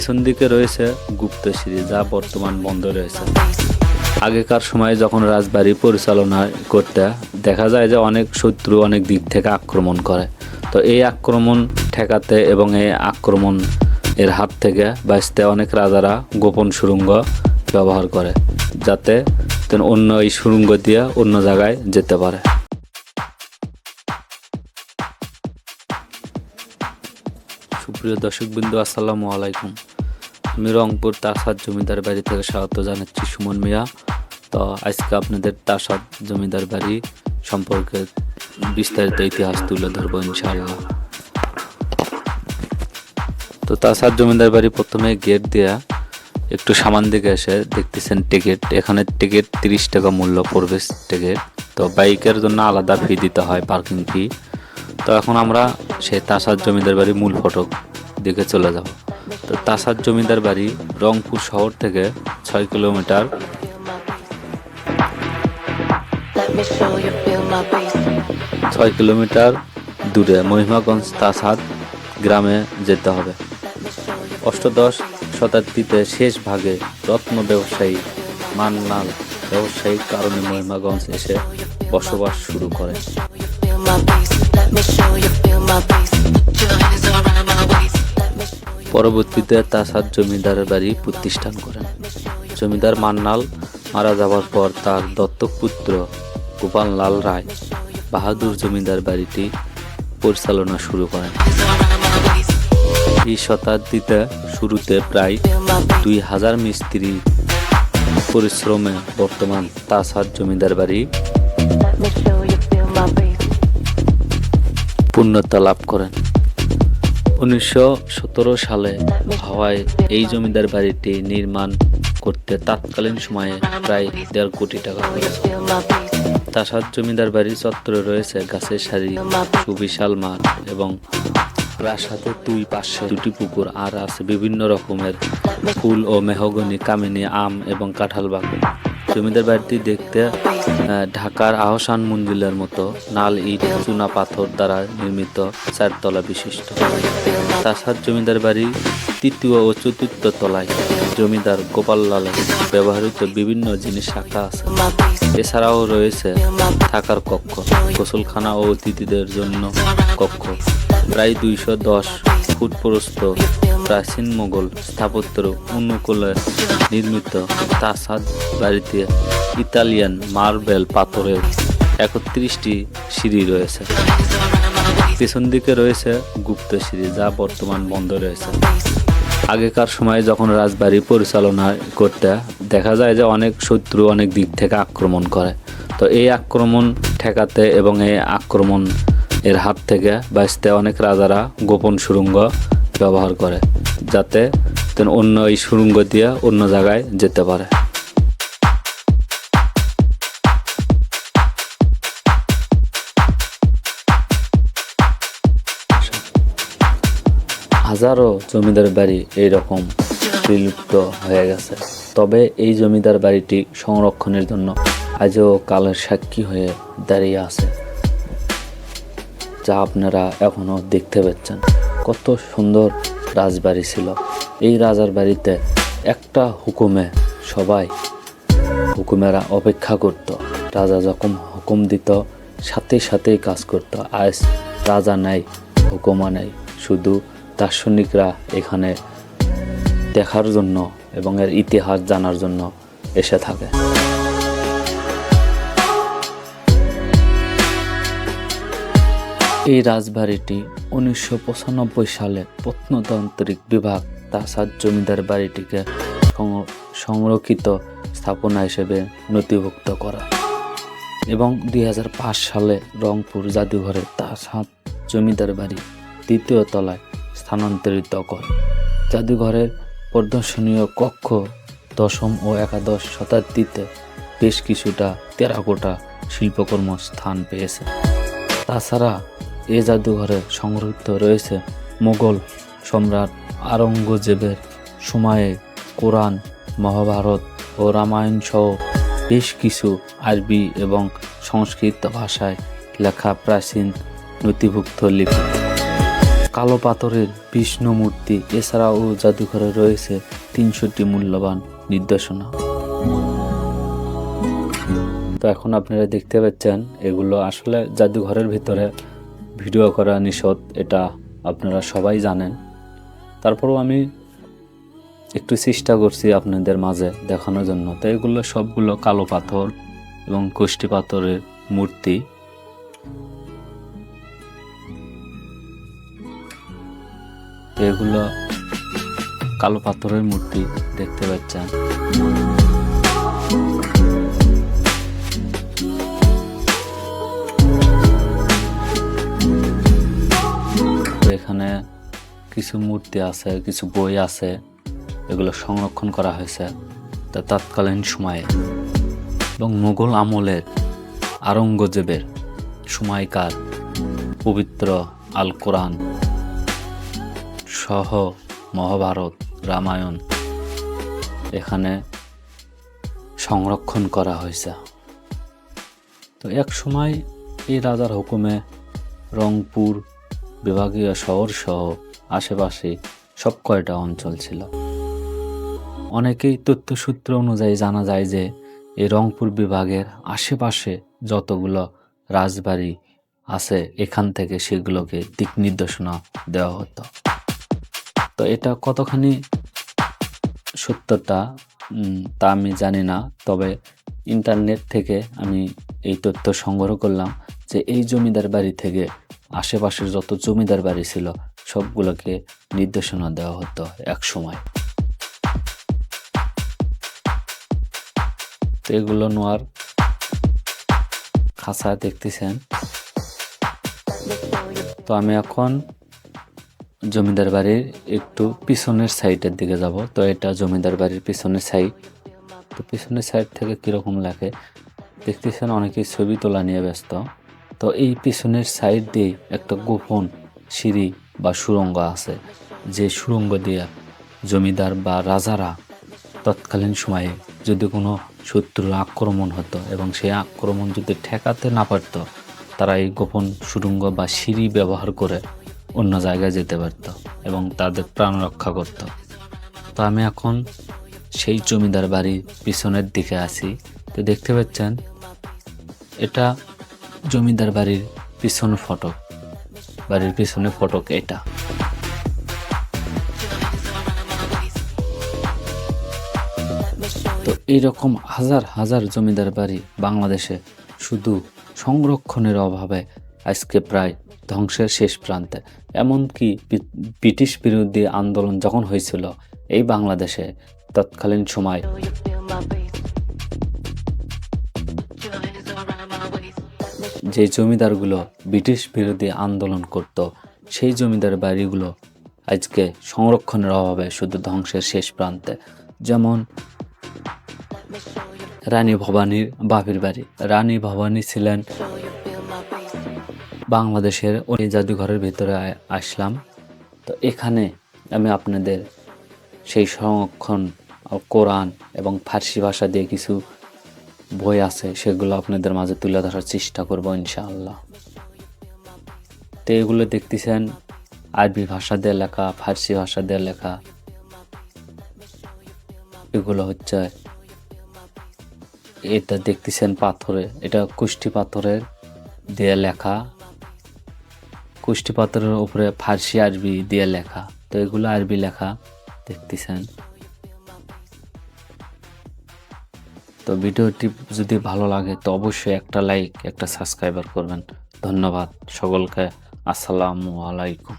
পিছন দিকে রয়েছে গুপ্ত সিঁড়ি, যা বর্তমান বন্ধ রয়েছে। আগেকার সময়ে যখন রাজবাড়ি পরিচালনা করতে দেখা যায় যে অনেক শত্রু অনেক দিক থেকে আক্রমণ করে, তো এই আক্রমণ ঠেকাতে এবং এই আক্রমণ এর হাত থেকে বাঁচতে অনেক রাজারা গোপন সুড়ঙ্গ ব্যবহার করে, যাতে অন্য এই সুড়ঙ্গ দিয়ে অন্য জায়গায় যেতে পারে। সুপ্রিয় দর্শকবৃন্দ, আসসালামু আলাইকুম। আমি রংপুর তাসাদ জমিদার বাড়ি থেকে স্বাগত জানাচ্ছি, সুমন মিয়া। তো আজকে আপনাদের তাসাদ জমিদার বাড়ি সম্পর্কে বিস্তারিত ইতিহাস তুলে ধরবো ইনশাআল্লাহ। তো তাসাদ জমিদার বাড়ি প্রথমে গেট দেয়া একটু সামান দিকে এসে দেখতেছেন টিকিট। এখানে টিকিট 30 টাকা মূল্য, প্রবেশ টিকিট। তো বাইকের জন্য আলাদা ফি দিতে হয়, পার্কিং ফি। তো এখন আমরা সেই তাসাদ জমিদার বাড়ি মূল ফটক দিকে চলে যাব। তো তাসাদ জমিদার বাড়ি রংপুর শহর থেকে 6 কিলোমিটার দূরে মহিমাগঞ্জ তাসাদ গ্রামে যেতে হবে। অষ্টাদশ শতাব্দীতে শেষ ভাগে রত্ন ব্যবসায়ী মান্নাল ব্যবসায়িক কারণে মহিমাগঞ্জ এসে বসবাস শুরু করেন। পরবর্তীতে তাসাদ জমিদার বাড়ি প্রতিষ্ঠান করেন। জমিদার মান্নাল মারা যাওয়ার পর তার দত্তক পুত্র গোপাল লাল রায় বাহাদুর জমিদার বাড়িটি পরিচালনা শুরু করেন। এই শতাব্দীতে শুরুতে প্রায় 2000 মিস্ত্রি পরিশ্রমে বর্তমান তাসাদ জমিদার বাড়ি পূর্ণতা লাভ করেন। 1917 সালে হওয়ায় এই জমিদার বাড়িটি নির্মাণ করতে তৎকালীন সময়ে প্রায় 1.5 কোটি টাকা খরচ। তাসাদ জমিদার বাড়ি চত্বরে রয়েছে গাছের সারি, সুবিশাল মাঠ এবং প্রাসাদের দুই পাশে 2টি পুকুর, আর আছে বিভিন্ন রকমের ফুল ও মেহগনি, কামিনী, আম এবং কাঁঠাল বাগান। জমিদার বাড়িটি দেখতে ঢাকার আহসান মঞ্জিলের মতো নাল ইট চুনা পাথর দ্বারা নির্মিত 4 তলা বিশিষ্ট। তাসাদ জমিদার বাড়ি 3য় ও 4র্থ তলায় জমিদার গোপাল লালের ব্যবহৃত বিভিন্ন জিনিস রাখা আছে। এছাড়াও রয়েছে থাকার কক্ষ, গোসলখানা ও অতিথিদের জন্য কক্ষ। প্রায় 210 ফুট প্রস্থ প্রাচীন মোগল স্থাপত্যের অনুকূলে নির্মিত তাসাদ বাড়িতে ইতালিয়ান মার্বেল পাথরের 31টি সিঁড়ি রয়েছে। পেছন দিকে রয়েছে গুপ্ত সিঁড়ি, যা বর্তমান বন্ধ রয়েছে। আগেকার সময়ে যখন রাজবাড়ি পরিচালনা করতে দেখা যায় যে অনেক শত্রু অনেক দিক থেকে আক্রমণ করে, তো এই আক্রমণ ঠেকাতে এবং এই আক্রমণ এর হাত থেকে বাঁচতে অনেক রাজারা গোপন সুড়ঙ্গ ব্যবহার করে, যাতে অন্য এই সুড়ঙ্গ দিয়ে অন্য জায়গায় যেতে পারে। হাজারো জমিদার বাড়ি এইরকম বিলুপ্ত হয়ে গেছে, তবে এই জমিদার বাড়িটি সংরক্ষণের জন্য আজও কালের সাক্ষী হয়ে দাঁড়িয়ে আছে, যা আপনারা এখনো দেখতে পাচ্ছেন। কত সুন্দর রাজবাড়ি ছিল। এই রাজার বাড়িতে একটা হুকুমে সবাই হুকুমেরা অপেক্ষা করত। রাজা যখন হুকুম দিত সাথে সাথেই কাজ করত। আজ রাজা নাই, হুকুমা নাই, শুধু দার্শনিকরা এখানে দেখার জন্য এবং এর ইতিহাস জানার জন্য এসে থাকে। এই রাজবাড়িটি 1995 সালে প্রত্নতান্ত্রিক বিভাগ তাসাদ জমিদার বাড়িটিকে সংরক্ষিত স্থাপনা হিসেবে নথিভুক্ত করা এবং 2005 সালে রংপুর জাদুঘরে তাসাদ জমিদার বাড়ি 2য় তলায় স্থানান্তরিত করে। জাদুঘরের প্রদর্শনীয় কক্ষ 10ম ও 11দশ শতাব্দীতে বেশ কিছুটা টেরাকোটা শিল্পকর্ম স্থান পেয়েছে। তাছাড়া এ জাদুঘরে সংরক্ষিত রয়েছে মোগল সম্রাট আওরঙ্গজেবের সময়ে কোরআন, মহাভারত ও রামায়ণ সহ বেশ কিছু আরবি এবং সংস্কৃত ভাষায় লেখা প্রাচীন নথিভুক্ত লিপি। কালো পাথরের বিষ্ণু মূর্তি। এছাড়াও জাদুঘরে রয়েছে 300টি মূল্যবান নিদর্শনা। তো এখন আপনারা দেখতে পাচ্ছেন এগুলো আসলে জাদুঘরের ভিতরে ভিডিও করা নিষেধ, এটা আপনারা সবাই জানেন। তারপরেও আমি একটু চেষ্টা করছি আপনাদের মাঝে দেখানোর জন্য। তো এগুলো সবগুলো কালো পাথর এবং কুষ্টি পাথরের মূর্তি। তো এগুলো কালো পাথরের মূর্তি দেখতে পাচ্ছেন। এখানে কিছু মূর্তি আছে, কিছু বই আছে, এগুলো সংরক্ষণ করা হয়েছে তৎকালীন সময়ে। এবং মুঘল আমলের আওরঙ্গজেবের সময়কার পবিত্র আল কোরআন সহ মহাভারত, রামায়ণ এখানে সংরক্ষণ করা হয়েছে। তো এক সময় এই রাজার হুকুমে রংপুর বিভাগীয় শহর সহ আশেপাশে সব কয়টা অঞ্চল ছিল। অনেকেই তথ্যসূত্র অনুযায়ী জানা যায় যে এই রংপুর বিভাগের আশেপাশে যতগুলো রাজবাড়ি আছে এখান থেকে সেগুলোকে দিক নির্দেশনা দেওয়া হতো। তো এটা কতখানি সত্যতা তা আমি জানি না, তবে ইন্টারনেট থেকে আমি এই তথ্য সংগ্রহ করলাম যে এই জমিদার বাড়ি থেকে আশেপাশের যত জমিদার বাড়ি ছিল সবগুলোকে নির্দেশনা দেওয়া হতো এক সময়। তো এগুলো নোয়ার খাঁচা দেখতেছেন। তো আমি এখন জমিদার বাড়ির একটু পিছনের সাইডের দিকে যাব। তো এটা জমিদার বাড়ির পিছনের সাইড। তো পিছনের সাইড থেকে কীরকম লাগে দেখতেছেন, অনেকেই ছবি তোলা নিয়ে ব্যস্ত। তো এই পিছনের সাইড দিয়ে একটা গোপন সিঁড়ি বা সুড়ঙ্গ আছে, যে সুড়ঙ্গ দিয়ে জমিদার বা রাজারা তৎকালীন সময়ে যদি কোনো শত্রুর আক্রমণ হতো এবং সেই আক্রমণ যদি ঠেকাতে না পারত, তারা এই গোপন সুড়ঙ্গ বা সিঁড়ি ব্যবহার করে অন্য জায়গায় যেতে পারত এবং তাদের প্রাণ রক্ষা করত। তো আমি এখন সেই জমিদার বাড়ির পিছনের দিকে আছি। তো দেখতে পাচ্ছেন এটা জমিদার বাড়ির পিছনে ফটক, বাড়ির পিছনে ফটক এটা। তো এইরকম হাজার হাজার জমিদার বাড়ি বাংলাদেশে শুধু সংরক্ষণের অভাবে আজকে প্রায় ধ্বংসের শেষ প্রান্তে। এমনকি ব্রিটিশ বিরোধী আন্দোলন যখন হয়েছিল এই বাংলাদেশে তৎকালীন সময় যে জমিদারগুলো ব্রিটিশ বিরোধী আন্দোলন করত, সেই জমিদার বাড়িগুলো আজকে সংরক্ষণের অভাবে শুধু ধ্বংসের শেষ প্রান্তে। যেমন রানী ভবানীর বাপের বাড়ি। রানী ভবানী ছিলেন বাংলাদেশের ওই জাদুঘরের ভিতরে আসলাম। তো এখানে আমি আপনাদের সেই সংরক্ষণ কোরআন এবং ফার্সি ভাষা দিয়ে কিছু বই আছে সেগুলো আপনাদের মাঝে তুলে ধরার চেষ্টা করব ইনশাআল্লাহ। তো এগুলো দেখতেছেন আরবি ভাষা দিয়ে লেখা, ফার্সি ভাষা দিয়ে লেখা। এগুলো হচ্ছে, এটা দেখতেছেন পাথরে, এটা কুষ্টি পাথরের দিয়ে লেখা, কুষ্টি পাথরের উপরে ফার্সি আরবি দিয়ে লেখা। তো এগুলো আরবি লেখা দেখতেছেন। তো ভিডিওটি যদি ভালো লাগে তো অবশ্যই একটা লাইক, একটা সাবস্ক্রাইবার করবেন। ধন্যবাদ সকলকে। আসসালামু আলাইকুম।